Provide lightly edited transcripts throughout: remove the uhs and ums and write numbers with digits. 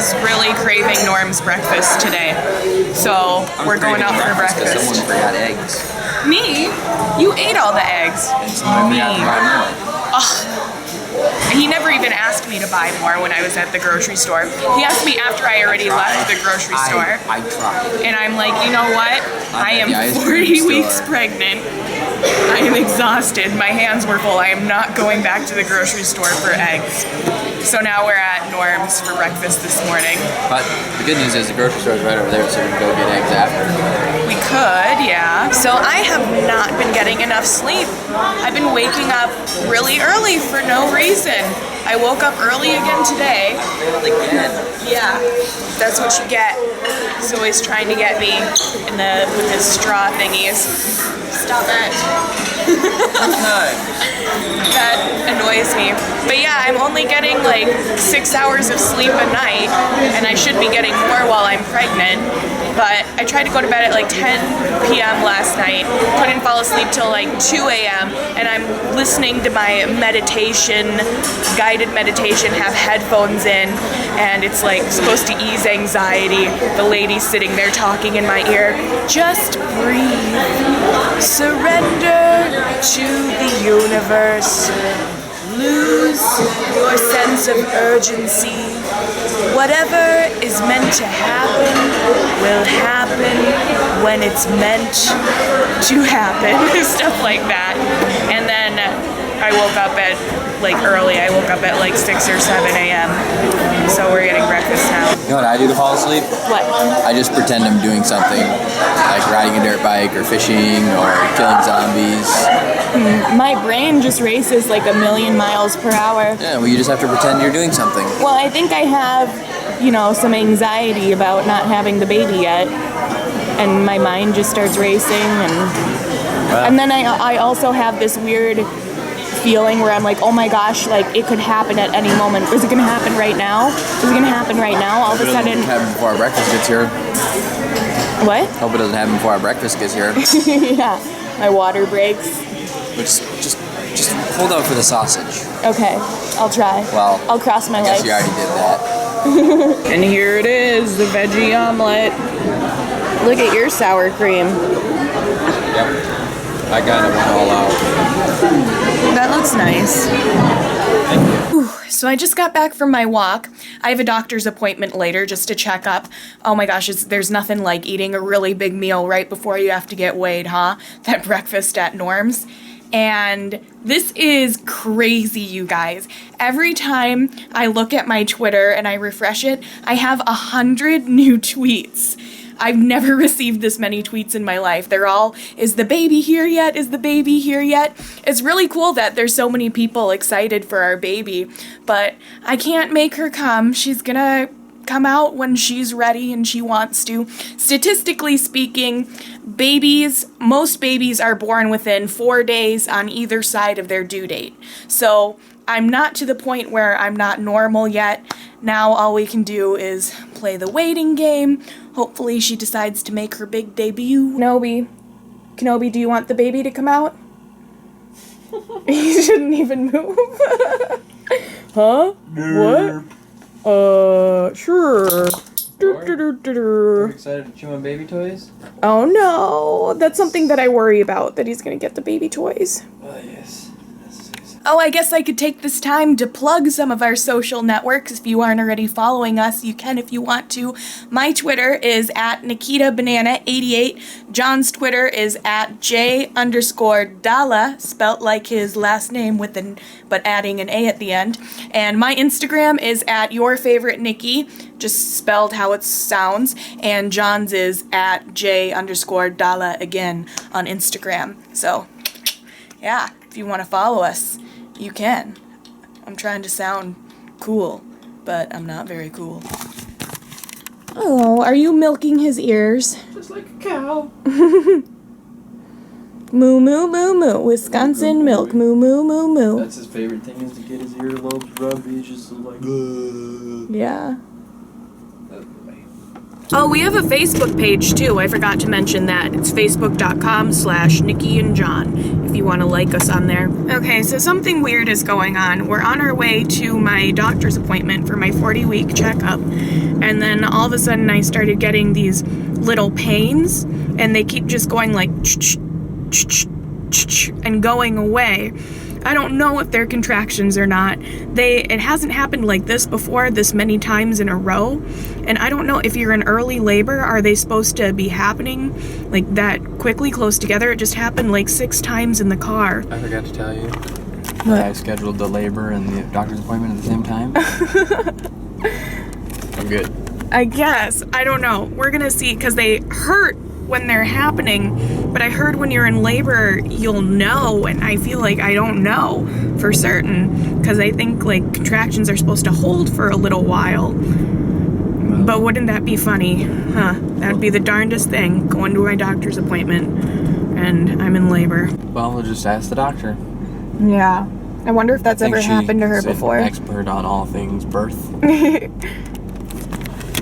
was really craving Norm's breakfast today, so we're going out for breakfast. Someone forgot eggs. Me? You ate all the eggs. Me. He never even asked me to buy more when I was at the grocery store. He asked me after I already left the grocery store. I tried. And I'm like, you know what? I am 40 weeks pregnant. I am exhausted. My hands were full. I am not going back to the grocery store for eggs. So now we're at Norm's for breakfast this morning. But the good news is the grocery store is right over there, so we can go get eggs after. We could, yeah. So I have not been getting enough sleep. I've been waking up really early for no reason. I woke up early again today. Again? Yeah, that's what you get. He's always trying to get me with his straw thingies. Stop it. That annoys me. But yeah, I'm only getting like 6 hours of sleep a night, and I should be getting more while I'm pregnant. But I tried to go to bed at like 10 p.m. last night, couldn't fall asleep till like 2 a.m. and I'm listening to my meditation, guided meditation, have headphones in, and it's like supposed to ease anxiety. The lady sitting there talking in my ear, just breathe, surrender to the universe, lose your sense of urgency. Whatever is meant to happen will happen when it's meant to happen. Stuff like that. And then I woke up at early. I woke up at like 6 or 7 a.m. So we're getting breakfast now. You know what I do to fall asleep? What? I just pretend I'm doing something, like riding a dirt bike or fishing or killing zombies. My brain just races like 1,000,000 miles per hour. Yeah, well, you just have to pretend you're doing something. Well, I think I have, some anxiety about not having the baby yet. And my mind just starts racing. And then I also have this weird feeling where I'm like, oh my gosh, like it could happen at any moment. Is it going to happen right now? Is it going to happen right now? All of a sudden. It doesn't happen before our breakfast gets here. What? Hope it doesn't happen before our breakfast gets here. Yeah, my water breaks. Just hold out for the sausage. Okay, I'll try. Well, I'll cross my legs. I guess you already did that. And here it is, the veggie omelet. Look at your sour cream. Yep. I kind of went all out. That looks nice. Whew. So I just got back from my walk. I have a doctor's appointment later just to check up. Oh my gosh, there's nothing like eating a really big meal right before you have to get weighed, huh? That breakfast at Norm's. And this is crazy, you guys. Every time I look at my Twitter and I refresh it, I have 100 new tweets. I've never received this many tweets in my life. They're all, is the baby here yet? Is the baby here yet? It's really cool that there's so many people excited for our baby, but I can't make her come. She's gonna come out when she's ready and she wants to. Statistically speaking, most babies are born within 4 days on either side of their due date. So I'm not to the point where I'm not normal yet. Now all we can do is play the waiting game. Hopefully she decides to make her big debut. Kenobi, do you want the baby to come out? He shouldn't even move. Huh? What? Sure. Are you excited to chew on baby toys? Oh no, that's something that I worry about, that he's gonna get the baby toys. Oh, yes. Oh, I guess I could take this time to plug some of our social networks. If you aren't already following us, you can if you want to. My Twitter is at NikitaBanana88. John's Twitter is at J_Dalla, spelt like his last name but adding an A at the end. And my Instagram is at YourFavoriteNikki, just spelled how it sounds. And John's is at J_Dalla again on Instagram. So, yeah, if you want to follow us, you can. I'm trying to sound cool, but I'm not very cool. Oh, are you milking his ears? Just like a cow. Moo moo moo moo. Wisconsin milk. Moo moo moo moo. That's his favorite thing, is to get his earlobes rubbed. He's just like, yeah. Oh, we have a Facebook page too. I forgot to mention that. It's facebook.com/Nikki and John. If if you want to like us on there. Okay, so something weird is going on. We're on our way to my doctor's appointment for my 40-week checkup, and then all of a sudden I started getting these little pains, and they keep just going like and going away. I don't know if they're contractions or not. It hasn't happened like this before, this many times in a row. And I don't know if you're in early labor, are they supposed to be happening like that quickly, close together? It just happened like 6 times in the car. I forgot to tell you. What? I scheduled the labor and the doctor's appointment at the same time. I'm good. I guess. I don't know. We're gonna see, because they hurt when they're happening, but I heard when you're in labor you'll know, and I feel like I don't know for certain, because I think like contractions are supposed to hold for a little while. But wouldn't that be funny? Huh? That'd be the darndest thing, going to my doctor's appointment and I'm in labor. Well, we'll just ask the doctor. Yeah. I wonder if that's ever happened to her before. She's an expert on all things birth.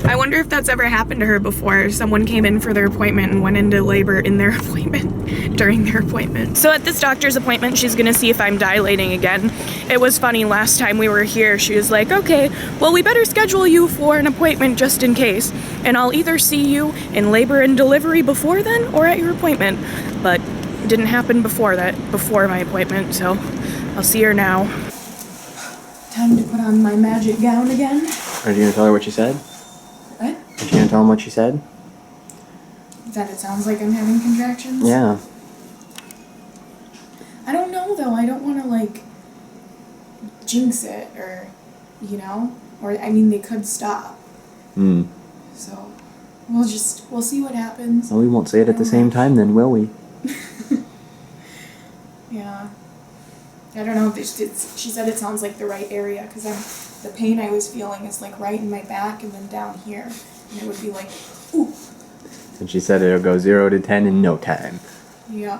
I wonder if that's ever happened to her before. Someone came in for their appointment and went into labor in their appointment, during their appointment. So at this doctor's appointment, she's gonna see if I'm dilating again. It was funny, last time we were here, she was like, okay, well, we better schedule you for an appointment just in case, and I'll either see you in labor and delivery before then or at your appointment. But it didn't happen before my appointment, so I'll see her now. Time to put on my magic gown again. Are you gonna tell her what you said? What? Are you gonna tell him what she said? That it sounds like I'm having contractions? Yeah. I don't know though, I don't want to like jinx it, or, you know? Or, I mean, they could stop. So, we'll see what happens. Well, we won't say it at the same time then, will we? Yeah. I don't know, she said it sounds like the right area, because the pain I was feeling is like right in my back and then down here. And it would be like, ooh. And she said it'll go 0 to 10 in no time. Yeah.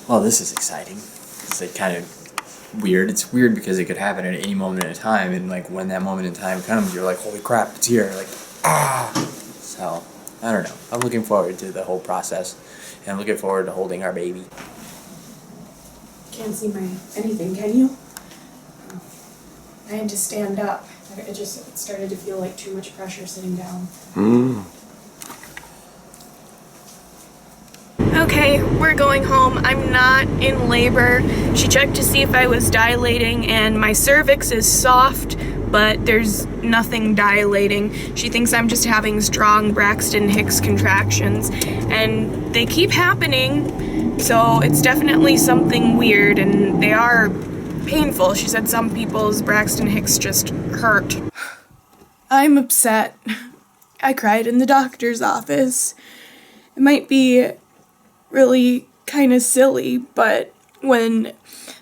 Well, this is exciting. It's like kind of weird. It's weird because it could happen at any moment in time, and like when that moment in time comes, you're like, holy crap, it's here. Like, ah. So, I don't know. I'm looking forward to the whole process, and I'm looking forward to holding our baby. Can't see anything, can you? I had to stand up. It started to feel like too much pressure sitting down. Okay, we're going home. I'm not in labor. She checked to see if I was dilating, and my cervix is soft, but there's nothing dilating. She thinks I'm just having strong Braxton Hicks contractions, and they keep happening, so it's definitely something weird, and they are painful. She said some people's Braxton Hicks just hurt. I'm upset. I cried in the doctor's office. It might be really kind of silly, but when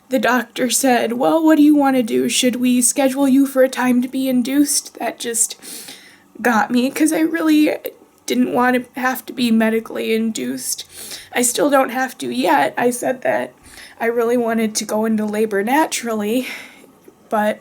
the doctor said, well, what do you want to do? Should we schedule you for a time to be induced? That just got me, because I really didn't want to have to be medically induced. I still don't have to yet. I said that I really wanted to go into labor naturally, but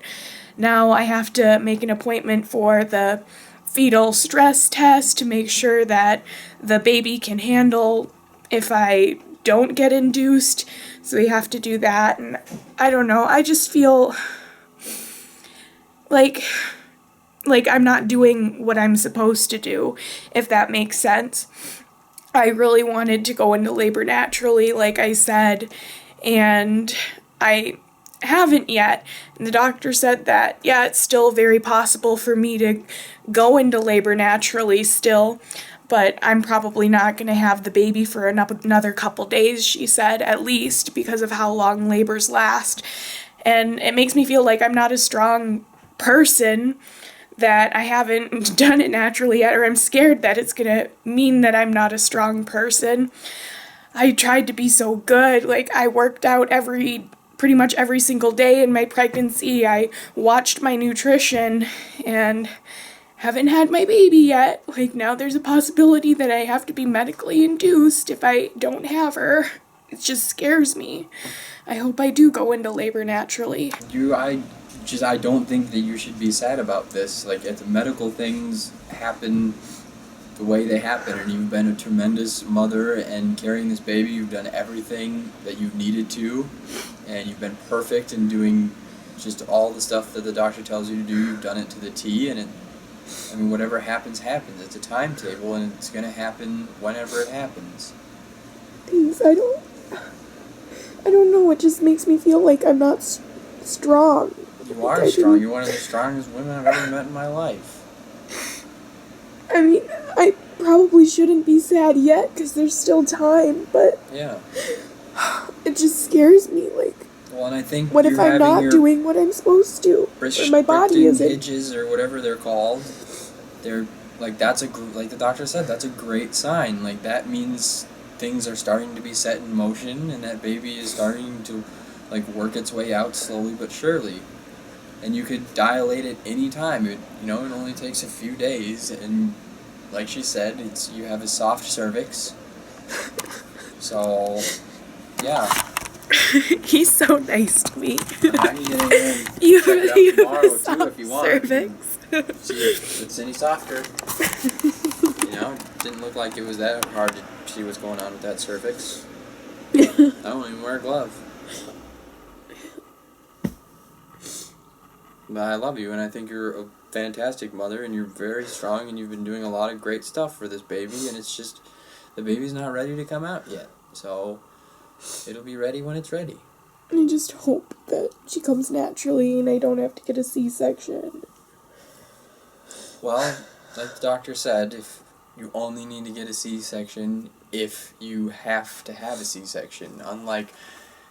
now I have to make an appointment for the fetal stress test to make sure that the baby can handle if I don't get induced. So we have to do that, and I don't know, I just feel like I'm not doing what I'm supposed to do, if that makes sense. I really wanted to go into labor naturally, like I said, and I haven't yet. And the doctor said that, yeah, it's still very possible for me to go into labor naturally still, but I'm probably not going to have the baby for another couple days, she said, at least, because of how long labors last. And it makes me feel like I'm not a strong person, that I haven't done it naturally yet, or I'm scared that it's going to mean that I'm not a strong person. I tried to be so good. Like, I worked out pretty much every single day in my pregnancy. I watched my nutrition, and haven't had my baby yet. Like, now there's a possibility that I have to be medically induced if I don't have her. It just scares me. I hope I do go into labor naturally. I don't think that you should be sad about this. Like, if the medical things happen the way they happen, and you've been a tremendous mother and carrying this baby. You've done everything that you've needed to, and you've been perfect in doing just all the stuff that the doctor tells you to do. You've done it to the T, and I mean, whatever happens, happens. It's a timetable, and it's going to happen whenever it happens. Thanks. I don't know. It just makes me feel like I'm not strong. You are strong. You're one of the strongest women I've ever met in my life. I mean, I probably shouldn't be sad yet because there's still time, but Yeah. it just scares me. Like, Well, and I think what if you're I'm having not your doing what I'm supposed to? Or my body restricting isn't. hitches or whatever they're called. They're like like the doctor said, that's a great sign. Like that means things are starting to be set in motion, and that baby is starting to like work its way out slowly but surely. And you could dilate it any time. It only takes a few days, and like she said, you have a soft cervix. So, yeah. He's so nice to me. I can get in there and You check it out have tomorrow a too soft if you want. cervix. See if it's any softer. It didn't look like it was that hard to see what's going on with that cervix. I don't even wear a glove. But I love you, and I think you're a fantastic mother, and you're very strong, and you've been doing a lot of great stuff for this baby, and it's just, the baby's not ready to come out yet. So, it'll be ready when it's ready. I just hope that she comes naturally and I don't have to get a C-section. Well, like the doctor said, if you only need to get a C-section if you have to have a C-section. Unlike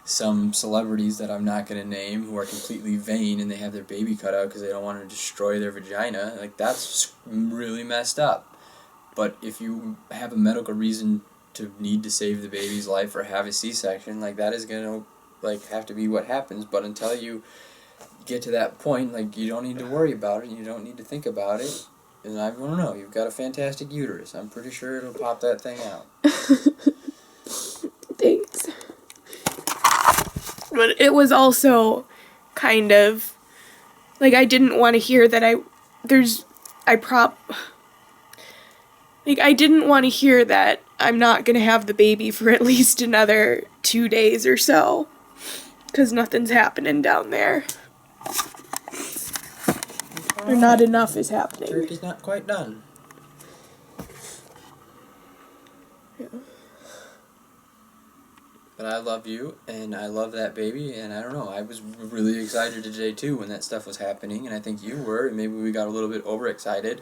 some celebrities that I'm not going to name who are completely vain and they have their baby cut out because they don't want to destroy their vagina. Like, that's really messed up. But if you have a medical reason to need to save the baby's life or have a C-section, like, that is going to, like, have to be what happens. But until you get to that point, like, you don't need to worry about it, and you don't need to think about it. And I don't know, you've got a fantastic uterus. I'm pretty sure it'll pop that thing out. Thanks. But it was also kind of like I didn't want to hear that I didn't want to hear that I'm not going to have the baby for at least another 2 days or so. 'Cause nothing's happening down there. Or not enough is happening. Turkey's not quite done. Yeah. But I love you, and I love that baby, and I don't know, I was really excited today too when that stuff was happening, and I think you were, and maybe we got a little bit overexcited,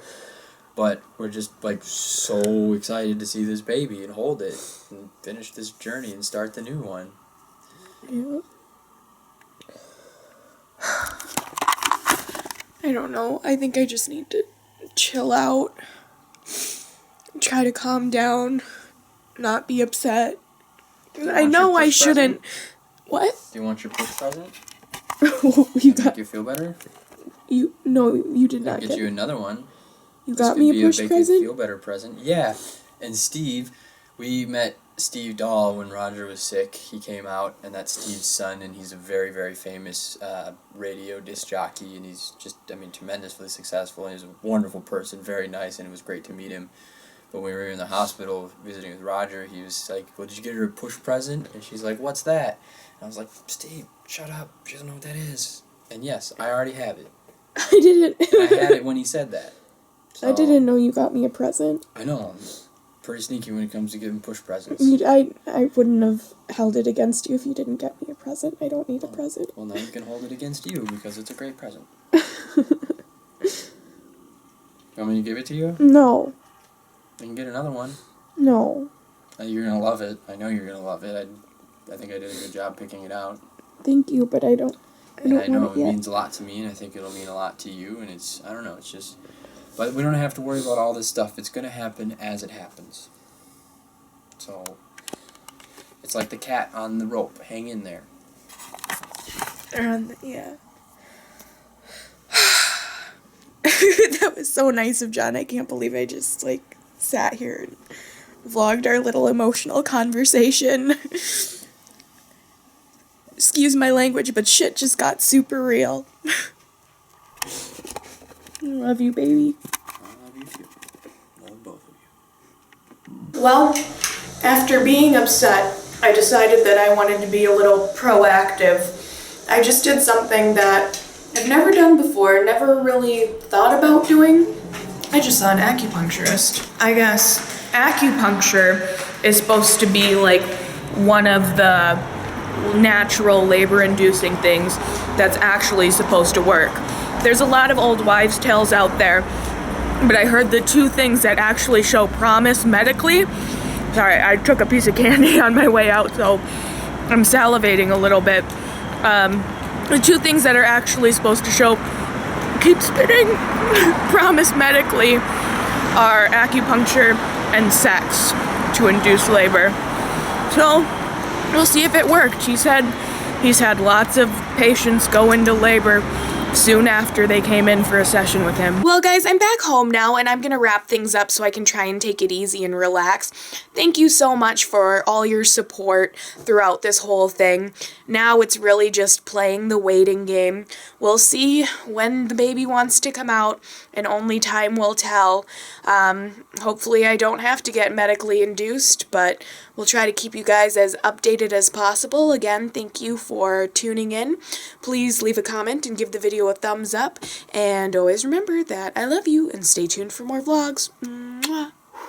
but we're just like so excited to see this baby and hold it, and finish this journey and start the new one. Yeah. I don't know. I think I just need to chill out. Try to calm down. Not be upset. I know I shouldn't. What? Do you want your push present? You got. Make you feel better? No, you did I'll not get you another one. You This got could me be a push make you present? feel better present. Yeah, and Steve, we met Steve Dahl when Roger was sick. He came out, and that's Steve's son, and he's a very, very famous radio disc jockey, and he's just, tremendously successful, and he's a wonderful person, very nice, and it was great to meet him. But when we were in the hospital visiting with Roger, he was like, well, did you get her a push present? And she's like, what's that? And I was like, Steve, shut up. She doesn't know what that is. And yes, I already have it. I didn't. And I had it when he said that. I didn't know you got me a present. I know. I'm pretty sneaky when it comes to giving push presents. I wouldn't have held it against you if you didn't get me a present. I don't need a present. Well, now you can hold it against you because it's a great present. You want me to give it to you? No. You can get another one. No. You're going to love it. I know you're going to love it. I think I did a good job picking it out. Thank you, but I don't And I want know it it yet. means a lot to me, and I think it'll mean a lot to you, and it's, I don't know, it's just, but we don't have to worry about all this stuff. It's going to happen as it happens. So, it's like the cat on the rope. Hang in there. Yeah. That was so nice of John. I can't believe I just, sat here and vlogged our little emotional conversation. Excuse my language, but shit just got super real. I love you, baby. I love you too. Love both of you. Well, after being upset, I decided that I wanted to be a little proactive. I just did something that I've never done before, never really thought about doing. I just saw an acupuncturist. I guess acupuncture is supposed to be like one of the natural labor-inducing things that's actually supposed to work. There's a lot of old wives' tales out there, but I heard the two things that actually show promise medically. Sorry, I took a piece of candy on my way out, so I'm salivating a little bit. The two things that are actually supposed to show, keep spitting, promise medically, are acupuncture and sex to induce labor. So, we'll see if it worked. He said he's had lots of patients go into labor soon after they came in for a session with him. Well guys, I'm back home now and I'm gonna wrap things up so I can try and take it easy and relax. Thank you so much for all your support throughout this whole thing. Now it's really just playing the waiting game. We'll see when the baby wants to come out and only time will tell. Hopefully I don't have to get medically induced, but we'll try to keep you guys as updated as possible. Again, thank you for tuning in. Please leave a comment and give the video a thumbs up. And always remember that I love you and stay tuned for more vlogs.